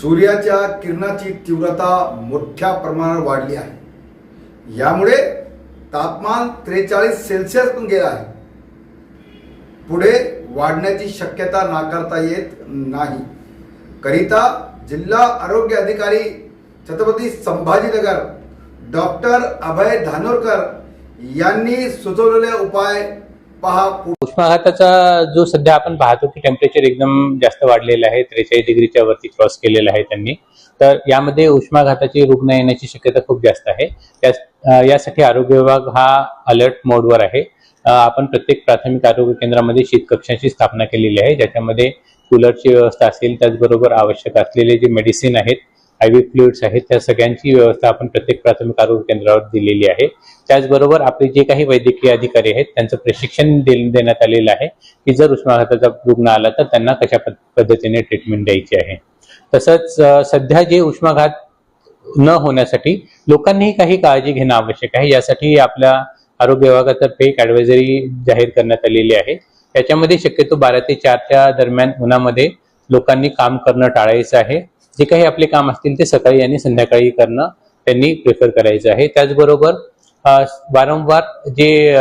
सूर्याच्या किरणाची तीव्रता मोठ्या प्रमाणावर वाढली आहे। यामुळे तापमान 43 सेल्सिअस पण गेलं आहे। पुढे वाढण्याची शक्यता नाकारता येत नाही। करिता जिल्हा आरोग्य अधिकारी छत्रपती संभाजीनगर डॉक्टर अभय धानोरकर यांनी सुचवलेले उपाय पहा। उष्माघाताचा जो सध्या आपण पाहतो की टेम्परेचर एकदम जास्त वाढलेलं आहे, 43 डिग्रीच्या वरती क्रॉस केलेलं आहे त्यांनी। तर यामध्ये उष्माघाताचे रुग्ण येण्याची शक्यता खूप जास्त आहे। यासाठी आरोग्य विभाग हा अलर्ट मोडवर आहे। आपण प्रत्येक प्राथमिक आरोग्य केंद्रामध्ये शीत कक्षाची स्थापना केलेली आहे, ज्याच्यामध्ये कूलरची व्यवस्था असेल, त्याचबरोबर आवश्यक असलेले जे मेडिसिन आहेत, IV फ्लुइड्स आहेत, त्या सगळ्यांची व्यवस्था आपण प्रत्येक प्राथमिक आरोग्य केंद्रावर दिलेली आहे। त्याचबरोबर आपले जे काही वैद्यकीय अधिकारी आहेत त्यांचं प्रशिक्षण देण्यात आलेलं आहे की जर उष्माघाताचा रुग्ण आला तर त्यांना कशा पद्धतीने ट्रीटमेंट द्यायची आहे। तसंच सध्या जे उष्माघात न होण्यासाठी लोकांनीही काही काळजी घेणं आवश्यक आहे। यासाठी आपल्या आरोग्य विभागातर्फे एक ॲडव्हायझरी जाहीर करण्यात आलेली आहे। त्याच्यामध्ये शक्यतो 12 ते 4च्या दरम्यान उन्हामध्ये लोकांनी काम करणं टाळायचं आहे। जे काही आपले काम असतील ते सकाळी आणि संध्याकाळी करणं त्यांनी प्रिफर करायचं आहे। त्याचबरोबर वारंवार जे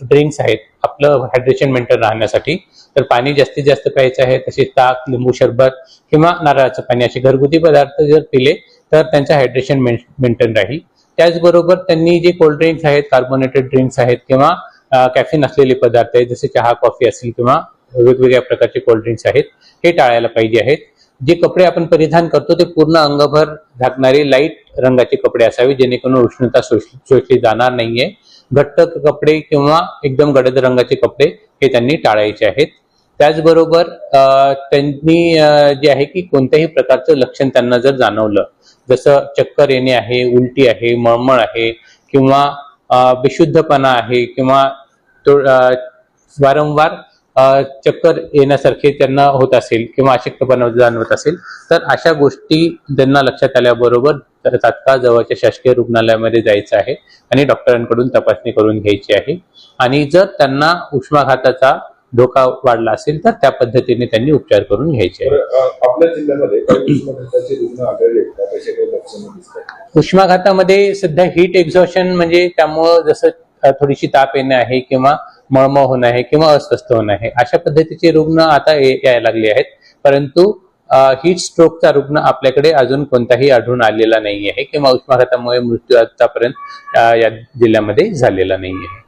ड्रिंक्स आहेत आपलं हायड्रेशन मेंटेन राहण्यासाठी, तर पाणी जास्तीत जास्त प्यायचं आहे। तसेच ताक, लिंबू सरबत किंवा नारळाचं पाणी असे घरगुती पदार्थ जर पिले तर त्यांचं हायड्रेशन मेंटेन राहील। त्याचबरोबर त्यांनी जे कोल्ड ड्रिंक्स आहेत, कार्बोनेटेड ड्रिंक्स आहेत किंवा कॅफिन असलेले पदार्थ आहेत जसे चहा, कॉफी असेल किंवा वेगवेगळ्या प्रकारचे कोल्ड ड्रिंक्स आहेत, हे टाळायला पाहिजे आहेत। जे कपडे आपण परिधान करतो ते पूर्ण अंगभर झाकणारे लाईट रंगाचे कपडे असावे, जेणेकरून उष्णता शोषली जाणार नाहीये। घट्ट कपडे किंवा एकदम गडद रंगाचे कपडे हे त्यांनी टाळायचे आहेत। त्याचबरोबर त्यांनी जे आहे की कोणत्याही प्रकारचं लक्षण त्यांना जर जाणवलं, जसं चक्कर येणे आहे, उलटी आहे, मळमळ आहे किंवा बेशुद्धपणा आहे किंवा वारंवार चक्कर येण्यासारखे त्यांना होत असेल किंवा अशक्तपणा जाणवत असेल, तर अशा गोष्टी त्यांना लक्षात आल्याबरोबर तात्काळ जवळच्या शासकीय रुग्णालयामध्ये जायचं आहे आणि डॉक्टरांकडून तपासणी करून घ्यायची आहे। आणि जर त्यांना उष्माघाताचा धोका वाढला असेल तर त्या पद्धतीने त्यांनी उपचार करून घ्यायचे आहे। आपल्या जिल्ह्यामध्ये उष्माघाताचे रुग्ण आढळले का? कसे काही लक्षणं दिसतात? उष्माघातामध्ये सध्या हीट एक्झॉशन म्हणजे त्यामुळे जसं थोडीशी ताप येणे आहे किंवा मळमळ होणं आहे किंवा अस्वस्थ होणं आहे, अशा पद्धतीचे रुग्ण आता यायला लागले आहेत। परंतु हीट स्ट्रोकचा रुग्ण आपल्याकडे अजून कोणताही आढळून आलेला नाही आहे किंवा उष्माघातामुळे मृत्यू आतापर्यंत या जिल्ह्यामध्ये झालेला नाही आहे।